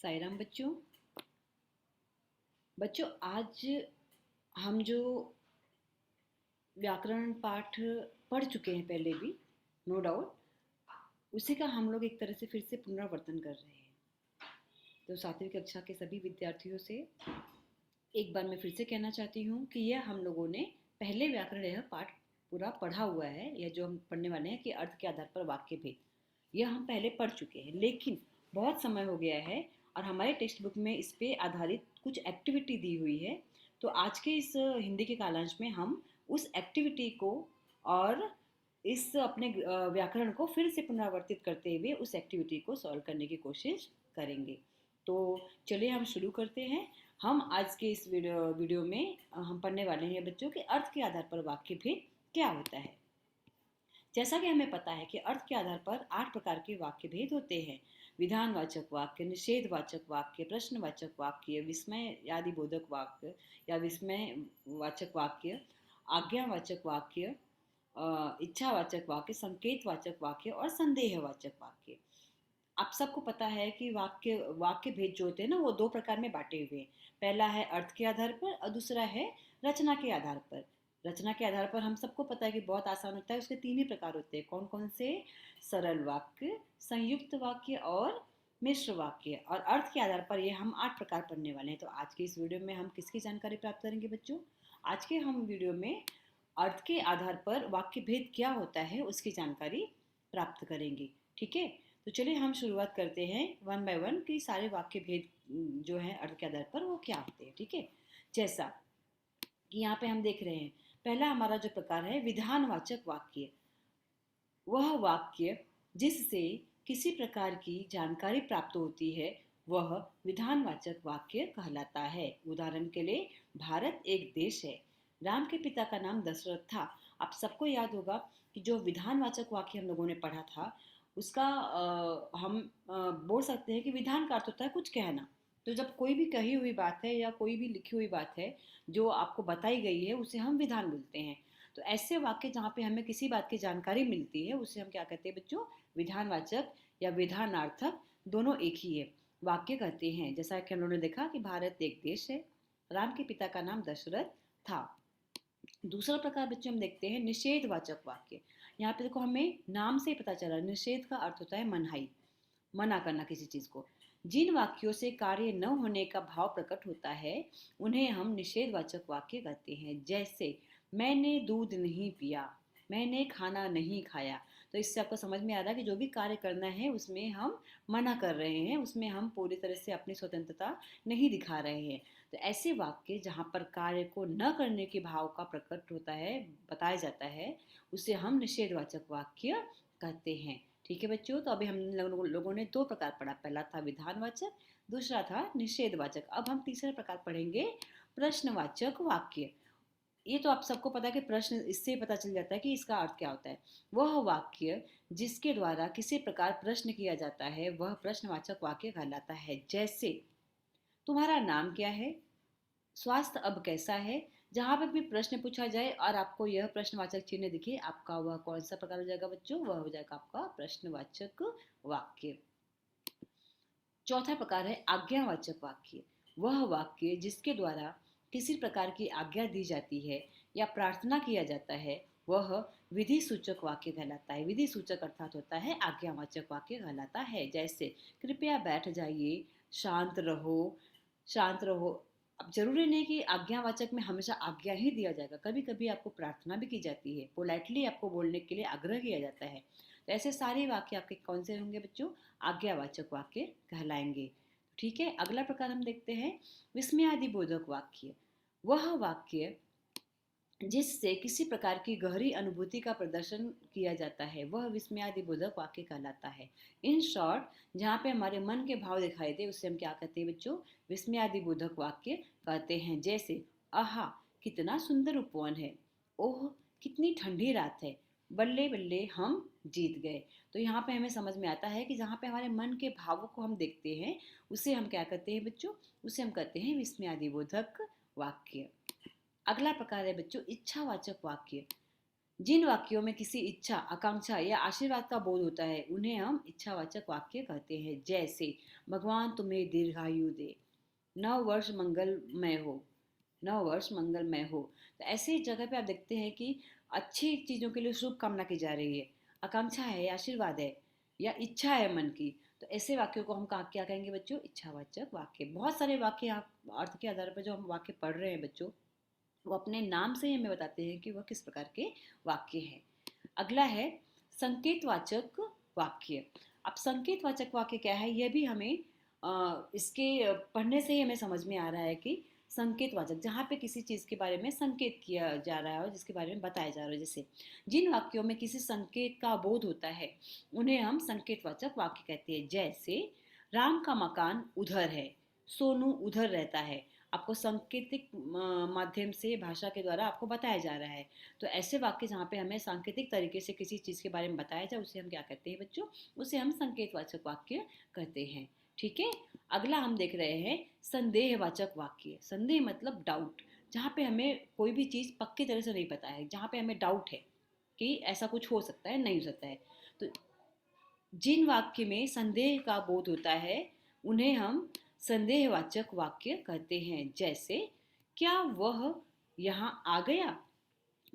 साईराम बच्चों। आज हम जो व्याकरण पाठ पढ़ चुके हैं पहले भी, नो डाउट, उसी का हम लोग एक तरह से फिर से पुनरावर्तन कर रहे हैं। तो सातवीं कक्षा के सभी विद्यार्थियों से एक बार मैं फिर से कहना चाहती हूँ कि यह हम लोगों ने पहले व्याकरण यह पाठ पूरा पढ़ा हुआ है। यह जो हम पढ़ने वाले हैं कि अर्थ के आधार पर वाक्य भेद, यह हम पहले पढ़ चुके हैं, लेकिन बहुत समय हो गया है और हमारे टेक्स्ट बुक में इस पे आधारित कुछ एक्टिविटी दी हुई है। तो आज के इस हिंदी के कालांश में हम उस एक्टिविटी को और इस अपने व्याकरण को फिर से पुनरावर्तित करते हुए उस एक्टिविटी को सॉल्व करने की कोशिश करेंगे। तो चलिए हम शुरू करते हैं। हम आज के इस वीडियो में हम पढ़ने वाले हैं बच्चों के अर्थ के आधार पर वाक्य भेद क्या होता है। जैसा कि हमें पता है कि अर्थ के आधार पर 8 प्रकार के वाक्य भेद होते हैं। विधानवाचक वाक्य, निषेधवाचक वाक्य, प्रश्नवाचक वाक्य, विस्मय आदि बोधक वाक्य या विस्मय वाचक वाक्य, आज्ञावाचक वाक्य, इच्छावाचक वाक्य, संकेतवाचक वाक्य और संदेहवाचक वाक्य। आप सबको पता है कि वाक्य वाक्य भेद जो होते हैं ना, वो दो प्रकार में बांटे हुए हैं। पहला है अर्थ के आधार पर और दूसरा है रचना के आधार पर। रचना के आधार पर हम सबको पता है कि बहुत आसान होता है। उसके तीन ही प्रकार होते हैं। कौन कौन से? सरल वाक्य, संयुक्त वाक्य और मिश्र वाक्य। और अर्थ के आधार पर ये हम 8 प्रकार पढ़ने वाले हैं। तो आज के इस वीडियो में हम किसकी जानकारी प्राप्त करेंगे बच्चों? आज के हम वीडियो में अर्थ के आधार पर वाक्य भेद क्या होता है उसकी जानकारी प्राप्त करेंगे। ठीक है, तो चलिए हम शुरुआत करते हैं वन बाय वन कि सारे वाक्य भेद जो है अर्थ के आधार पर वो क्या होते हैं। ठीक है, जैसा कि यहाँ पे हम देख रहे हैं, पहला हमारा जो प्रकार है विधानवाचक वाक्य। वह वाक्य जिससे किसी प्रकार की जानकारी प्राप्त होती है वह विधानवाचक वाक्य कहलाता है। उदाहरण के लिए, भारत एक देश है। राम के पिता का नाम दशरथ था। आप सबको याद होगा कि जो विधानवाचक वाक्य हम लोगों ने पढ़ा था उसका हम बोल सकते हैं कि विधान का अर्थ होता है कुछ कहना। तो जब कोई भी कही हुई बात है या कोई भी लिखी हुई बात है जो आपको बताई गई है उसे हम विधान बोलते हैं। तो ऐसे वाक्य जहाँ पे हमें किसी बात की जानकारी मिलती है उसे हम क्या कहते हैं बच्चों? विधानवाचक या विधानार्थक, दोनों एक ही है, वाक्य कहते हैं। जैसा कि हम लोगों ने देखा कि भारत एक देश है, राम के पिता का नाम दशरथ था। दूसरा प्रकार बच्चों हम देखते हैं निषेधवाचक वाक्य। यहाँ पे देखो, हमें नाम से ही पता चला निषेध का अर्थ होता है मनाही, मना करना किसी चीज को। जिन वाक्यों से कार्य न होने का भाव प्रकट होता है उन्हें हम निषेधवाचक वाक्य कहते हैं। जैसे मैंने दूध नहीं पिया, मैंने खाना नहीं खाया। तो इससे आपको समझ में आ रहा है कि जो भी कार्य करना है उसमें हम मना कर रहे हैं, उसमें हम पूरी तरह से अपनी स्वतंत्रता नहीं दिखा रहे हैं। तो ऐसे वाक्य जहाँ पर कार्य को न करने के भाव का प्रकट होता है, बताया जाता है, उसे हम निषेधवाचक वाक्य कहते हैं। ठीक है बच्चों, तो अभी हम लोगों ने दो प्रकार पढ़ा। पहला था विधानवाचक, दूसरा था निषेधवाचक। अब हम तीसरा प्रकार पढ़ेंगे प्रश्नवाचक वाक्य। ये तो आप सबको पता है कि प्रश्न, इससे पता चल जाता है कि इसका अर्थ क्या होता है। वह वाक्य जिसके द्वारा किसी प्रकार प्रश्न किया जाता है वह प्रश्नवाचक वाक्य कहलाता है। जैसे तुम्हारा नाम क्या है, स्वास्थ्य अब कैसा है। जहां पर भी प्रश्न पूछा जाए और आपको यह प्रश्नवाचक चिन्ह दिखे, आपका वह कौन सा प्रकार हो जाएगा बच्चों? वह हो जाएगा आपका प्रश्नवाचक वाक्य। चौथा प्रकार है आज्ञावाचक वाक्य। वह वाक्य जिसके द्वारा किसी प्रकार की आज्ञा दी जाती है या प्रार्थना किया जाता है वह विधि सूचक वाक्य कहलाता है। विधि सूचक अर्थात होता है आज्ञावाचक वाक्य कहलाता है। जैसे कृपया बैठ जाइए, शांत रहो, शांत रहो। अब जरूरी नहीं कि आज्ञावाचक में हमेशा आज्ञा ही दिया जाएगा, कभी कभी आपको प्रार्थना भी की जाती है, पोलाइटली आपको बोलने के लिए आग्रह किया जाता है। तो ऐसे सारे वाक्य आपके कौन से होंगे बच्चों? आज्ञावाचक वाक्य कहलाएंगे। ठीक है, अगला प्रकार हम देखते हैं विस्मयादिबोधक वाक्य। वह वाक्य जिससे किसी प्रकार की गहरी अनुभूति का प्रदर्शन किया जाता है वह विस्मयादिबोधक वाक्य कहलाता है। इन शॉर्ट, जहाँ पे हमारे मन के भाव दिखाई दे उसे हम क्या कहते हैं बच्चों? विस्मयादिबोधक वाक्य कहते हैं। जैसे आहा, कितना सुंदर उपवन है, ओह कितनी ठंडी रात है, बल्ले बल्ले हम जीत गए। तो यहाँ पे हमें समझ में आता है कि जहाँ पे हमारे मन के भावों को हम देखते हैं उसे हम क्या कहते हैं बच्चों? उसे हम कहते हैं विस्मयादिबोधक वाक्य। अगला प्रकार है बच्चों इच्छावाचक वाक्य। जिन वाक्यों में किसी इच्छा, आकांक्षा या आशीर्वाद का बोध होता है उन्हें हम इच्छावाचक वाक्य कहते हैं। जैसे भगवान तुम्हें दीर्घायु दे, नव वर्ष मंगलमय हो, नव वर्ष मंगलमय हो। तो ऐसी जगह पे आप देखते हैं कि अच्छी चीज़ों के लिए शुभ कामना की जा रही है, आकांक्षा है, आशीर्वाद है या इच्छा है मन की। तो ऐसे वाक्यों को हम क्या कहेंगे बच्चों? इच्छावाचक वाक्य। बहुत सारे वाक्य आप अर्थ के आधार पर जो हम वाक्य पढ़ रहे हैं बच्चों, वो अपने नाम से ही हमें बताते हैं कि वह किस प्रकार के वाक्य हैं। अगला है संकेतवाचक वाक्य। अब संकेतवाचक वाक्य क्या है, यह भी हमें इसके पढ़ने से ही हमें समझ में आ रहा है कि संकेतवाचक, जहाँ पे किसी चीज़ के बारे में संकेत किया जा रहा है और जिसके बारे में बताया जा रहा है। जैसे जिन वाक्यों में किसी संकेत का बोध होता है उन्हें हम संकेतवाचक वाक्य कहते हैं। जैसे राम का मकान उधर है, सोनू उधर रहता है। आपको सांकेतिक माध्यम से, भाषा के द्वारा आपको बताया जा रहा है। तो ऐसे वाक्य जहाँ पे हमें सांकेतिक तरीके से किसी चीज़ के बारे में बताया जाए उसे हम क्या कहते हैं बच्चों? उसे हम संकेतवाचक वाक्य कहते हैं। ठीक है। अगला हम देख रहे हैं संदेहवाचक वाक्य। संदेह मतलब डाउट, जहाँ पे हमें कोई भी चीज़ पक्की तरह से नहीं पता है, जहाँ पे हमें डाउट है कि ऐसा कुछ हो सकता है, नहीं हो सकता है। तो जिन वाक्य में संदेह का बोध होता है उन्हें हम संदेहवाचक वाक्य कहते हैं। जैसे क्या वह यहाँ आ गया,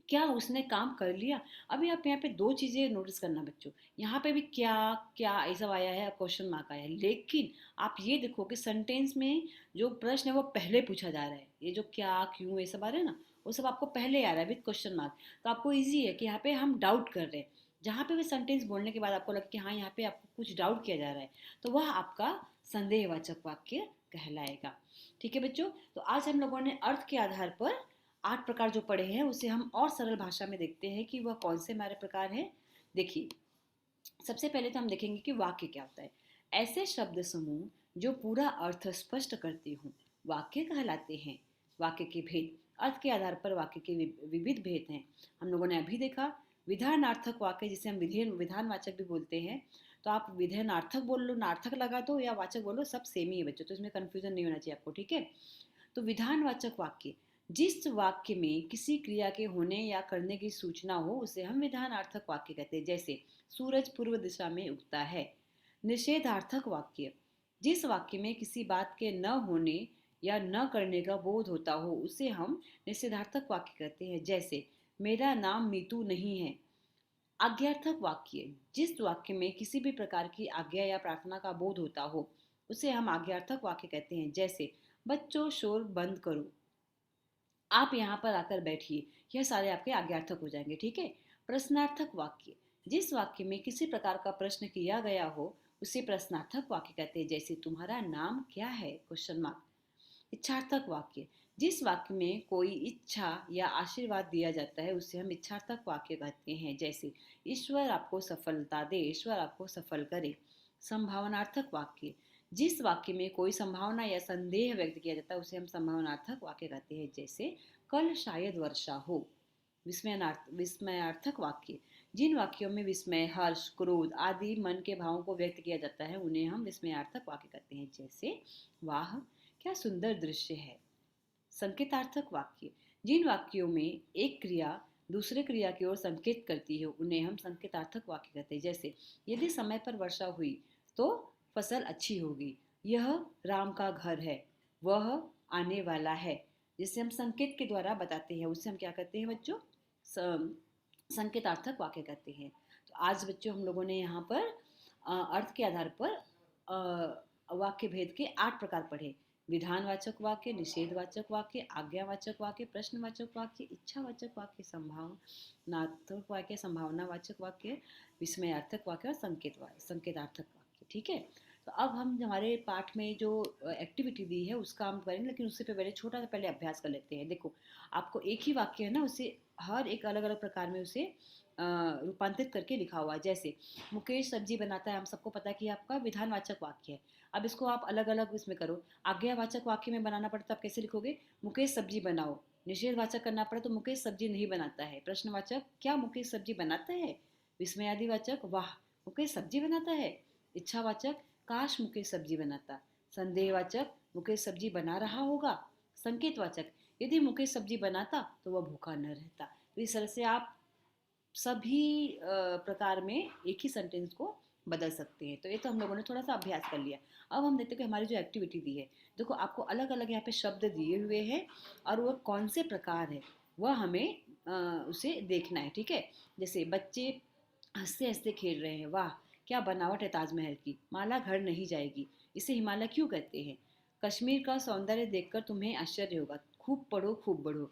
क्या उसने काम कर लिया। अभी आप यहाँ पे दो चीजें नोटिस करना बच्चों, यहाँ पे भी क्या क्या ऐसा आया है, क्वेश्चन मार्क आया है, लेकिन आप ये देखो कि सेंटेंस में जो प्रश्न है वो पहले पूछा जा रहा है। ये जो क्या क्यों ये सब आ रहा है ना, वो सब आपको पहले आ रहा है विद क्वेश्चन मार्क। तो आपको ईजी है कि यहाँ पे हम डाउट कर रहे हैं। जहाँ पे भी सेंटेंस बोलने के बाद आपको लगे कि हाँ यहाँ पे आपको कुछ डाउट किया जा रहा है, तो वह आपका संदेहवाचक वाक्य कहलाएगा। ठीक है बच्चों, तो आज हम लोगों ने अर्थ के आधार पर 8 प्रकार जो पढ़े हैं उसे हम और सरल भाषा में देखते हैं कि वह कौन से हमारे प्रकार हैं। देखिए, सबसे पहले तो हम देखेंगे कि वाक्य क्या होता है। ऐसे शब्द समूह जो पूरा अर्थ स्पष्ट करते हों वाक्य कहलाते हैं। वाक्य के भेद, अर्थ के आधार पर वाक्य के विविध भेद हैं। हम लोगों ने अभी देखा विधानार्थक वाक्य, जिसे हम विधानवाचक भी बोलते हैं। तो आप विधानार्थक बोल लो, नार्थक लगा दो या वाचक बोलो, सब सेम ही है बच्चों, तो इसमें कंफ्यूजन नहीं होना चाहिए आपको। ठीक है। तो विधानवाचक वाक्य, जिस वाक्य में किसी क्रिया के होने या करने की सूचना हो उसे हम विधानार्थक वाक्य कहते हैं। जैसे सूरज पूर्व दिशा में उगता है। निषेधार्थक वाक्य, जिस वाक्य में किसी बात के न होने या न करने का बोध होता हो उसे हम निषेधार्थक वाक्य कहते हैं। जैसे मेरा नाम मीतू नहीं है। आज्ञार्थक वाक्य, जिस वाक्य में किसी भी प्रकार की आज्ञा या प्रार्थना का बोध होता हो उसे हम आज्ञार्थक वाक्य कहते हैं। जैसे बच्चों शोर बंद करो, आप यहाँ पर आकर बैठिए, यह सारे आपके आज्ञार्थक हो जाएंगे। ठीक है। प्रश्नार्थक वाक्य, जिस वाक्य में किसी प्रकार का प्रश्न किया गया हो उसे प्रश्नार्थक वाक्य कहते हैं। जैसे तुम्हारा नाम क्या है, क्वेश्चन मार्क। इच्छार्थक वाक्य, जिस वाक्य में कोई इच्छा या आशीर्वाद दिया जाता है उसे हम इच्छार्थक वाक्य कहते हैं। जैसे ईश्वर आपको सफलता दे, ईश्वर आपको सफल करे। संभावनार्थक वाक्य, जिस वाक्य में कोई संभावना या संदेह व्यक्त किया जाता है उसे हम संभावनार्थक वाक्य कहते हैं। जैसे कल शायद वर्षा हो। विस्मयार्थक वाक्य, जिन वाक्यों में विस्मय, हर्ष, क्रोध आदि मन के भावों को व्यक्त किया जाता है उन्हें हम विस्मयार्थक वाक्य कहते हैं। जैसे वाह क्या सुंदर दृश्य है। संकेतार्थक वाक्य, जिन वाक्यों में एक क्रिया दूसरे क्रिया की ओर संकेत करती है उन्हें हम संकेतार्थक वाक्य कहते हैं। जैसे यदि समय पर वर्षा हुई तो फसल अच्छी होगी। यह राम का घर है, वह आने वाला है। जिसे हम संकेत के द्वारा बताते हैं उसे हम क्या कहते हैं बच्चों? संकेतार्थक वाक्य कहते हैं। तो आज बच्चों हम लोगों ने यहाँ पर अर्थ के आधार पर वाक्य भेद के 8 प्रकार पढ़े। विधानवाचक वाक्य, निषेधवाचक वाक्य, आज्ञावाचक वाक्य, प्रश्नवाचक वाक्य, इच्छावाचक वाक्य, संभावनात्मक वाक्य, संभावनावाचक वाक्य, विस्मयार्थक वाक्य और संकेतार्थक वाक्य। ठीक है। तो अब हम हमारे पाठ में जो एक्टिविटी दी है उसका हम करेंगे, लेकिन उससे पहले छोटा सा पहले अभ्यास कर लेते हैं। देखो, आपको एक ही वाक्य है ना, उसे हर एक अलग अलग प्रकार में उसे रूपांतरित करके लिखा हुआ है। जैसे मुकेश सब्जी बनाता है, हम सबको पता है कि आपका विधानवाचक वाक्य है। अब इसको आप अलग अलग इसमें करो। आज्ञावाचक वाक्य में बनाना पड़ता है, आप कैसे लिखोगे? मुकेश सब्जी बनाओ। निषेधवाचक करना पड़े तो मुकेश सब्जी नहीं बनाता है। प्रश्नवाचक क्या मुकेश सब्जी बनाता है। विस्मयादिवाचक वाह मुकेश सब्जी बनाता है। इच्छावाचक काश मुकेश सब्जी बनाता। संदेहवाचक मुकेश सब्जी बना रहा होगा। संकेतवाचक यदि मुकेश सब्जी बनाता तो वह भूखा न रहता। तो इस तरह से आप सभी प्रकार में एक ही सेंटेंस को बदल सकते हैं। तो ये तो हम लोगों ने थोड़ा सा अभ्यास कर लिया। अब हम देखते हैं कि हमारी जो एक्टिविटी दी है, देखो आपको अलग अलग यहाँ पे शब्द दिए हुए हैं और वो कौन से प्रकार है वह हमें उसे देखना है, ठीक है। जैसे बच्चे हंसते हंसते खेल रहे हैं, वाह क्या बनावट है ताजमहल की, माला घर नहीं जाएगी, इसे हिमालय क्यों कहते हैं, कश्मीर का सौंदर्य देखकर तुम्हें आश्चर्य होगा, खूब पढ़ो खूब बढ़ो,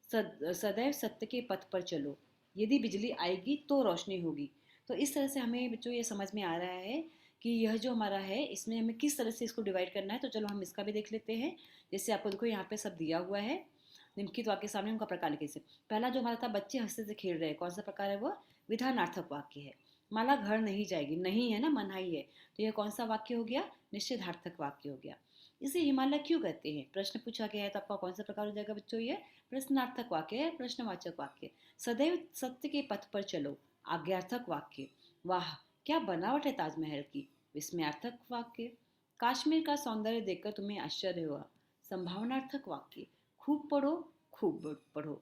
सदैव सत्य के पथ पर चलो, यदि बिजली आएगी तो रोशनी होगी। तो इस तरह से हमें बच्चों ये समझ में आ रहा है कि यह जो हमारा है इसमें हमें किस तरह से इसको डिवाइड करना है। तो चलो हम इसका भी देख लेते हैं। जैसे आपको देखो यहाँ पे सब दिया हुआ है निम्नलिखित वाक्य सामने, उनका प्रकार लिखिए। पहला जो हमारा था, बच्चे हंसते से खेल रहे हैं, कौन सा प्रकार है वो, विधानार्थक वाक्य है। माला घर नहीं जाएगी, नहीं है ना, मनाही है, तो यह कौन सा वाक्य हो गया, निषेधार्थक वाक्य हो गया। इसे हिमालय क्यों कहते हैं, प्रश्न पूछा गया है, तो आपका कौन सा प्रकार हो जाएगा बच्चों, ये प्रश्नार्थक वाक्य है, प्रश्नवाचक वाक्य। सदैव सत्य के पथ पर चलो, आज्ञार्थक वाक्य। वाह क्या बनावट है ताजमहल की, विस्मयार्थक वाक्य। काश्मीर का सौंदर्य देखकर तुम्हें आश्चर्य हुआ, संभावनार्थक वाक्य। खूब पढ़ो खूब पढ़ो,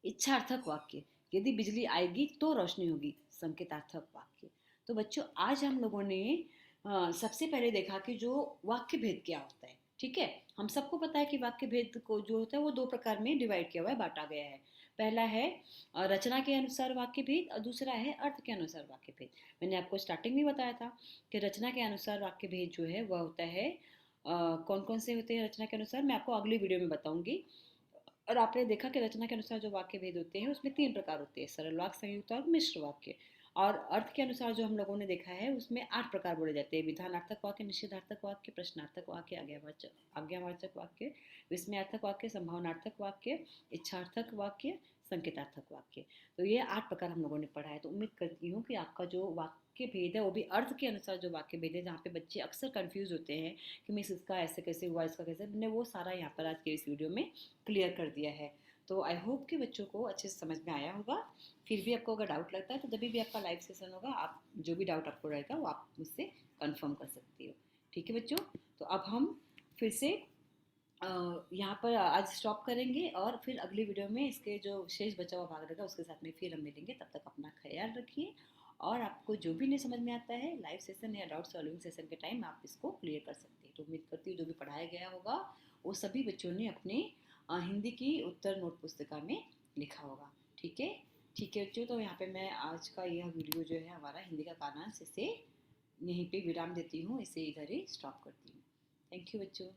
इच्छार्थक वाक्य। यदि बिजली आएगी तो रोशनी होगी, संकेतार्थक वाक्य। तो बच्चों आज हम लोगों ने सबसे पहले देखा कि जो वाक्य भेद क्या होता है, ठीक है। हम सबको पता है कि वाक्य भेद को जो होता है वो दो प्रकार में डिवाइड किया हुआ है, बांटा गया है। पहला है रचना के अनुसार वाक्य भेद और दूसरा है अर्थ के अनुसार वाक्य भेद। मैंने आपको स्टार्टिंग में बताया था कि रचना के अनुसार वाक्य भेद जो है वह होता है कौन कौन से होते हैं रचना के अनुसार, मैं आपको अगली वीडियो में बताऊंगी। और आपने देखा कि रचना के अनुसार जो वाक्य भेद होते हैं उसमें तीन प्रकार होते हैं, सरल वाक्य, संयुक्त और मिश्र वाक्य। और अर्थ के अनुसार जो हम लोगों ने देखा है उसमें 8 प्रकार बोले जाते हैं, विधानार्थक वाक्य, निषेधार्थक वाक्य, प्रश्नार्थक वाक्य, आज्ञावाचक वाक्य, विस्मयार्थक वाक्य, संभावनार्थक वाक्य, इच्छार्थक वाक्य, संकेतार्थक वाक्य। तो ये 8 प्रकार हम लोगों ने पढ़ा है। तो उम्मीद करती हूँ कि आपका जो वाक्य भेद है वो भी अर्थ के अनुसार जो वाक्य भेद है, जहाँ पे बच्चे अक्सर कंफ्यूज होते हैं कि मिस इसका ऐसे कैसे हुआ, इसका कैसे, मैंने वो सारा यहाँ पर आज के इस वीडियो में क्लियर कर दिया है। तो आई होप कि बच्चों को अच्छे से समझ में आया होगा। फिर भी आपको अगर डाउट लगता है तो जब भी आपका लाइव सेशन होगा, आप जो भी डाउट आपको रहेगा वो आप मुझसे कंफर्म कर सकती हो, ठीक है बच्चों। तो अब हम फिर से यहाँ पर आज स्टॉप करेंगे और फिर अगली वीडियो में इसके जो शेष बचा हुआ भाग रहेगा उसके साथ में फिर हम मिलेंगे। तब तक अपना ख्याल रखिए और आपको जो भी नहीं समझ में आता है लाइव सेशन या डाउट सॉल्विंग सेशन के टाइम आप इसको क्लियर कर सकते हैं। तो उम्मीद करती हूँ जो भी पढ़ाया गया होगा वो सभी बच्चों ने अपने हिंदी की उत्तर नोट पुस्तिका में लिखा होगा, ठीक है। ठीक है बच्चों, तो यहाँ पे मैं आज का यह वीडियो जो है हमारा हिंदी का कानांश, इसे यहीं पे विराम देती हूँ, इसे इधर ही स्टॉप करती हूँ। थैंक यू बच्चों।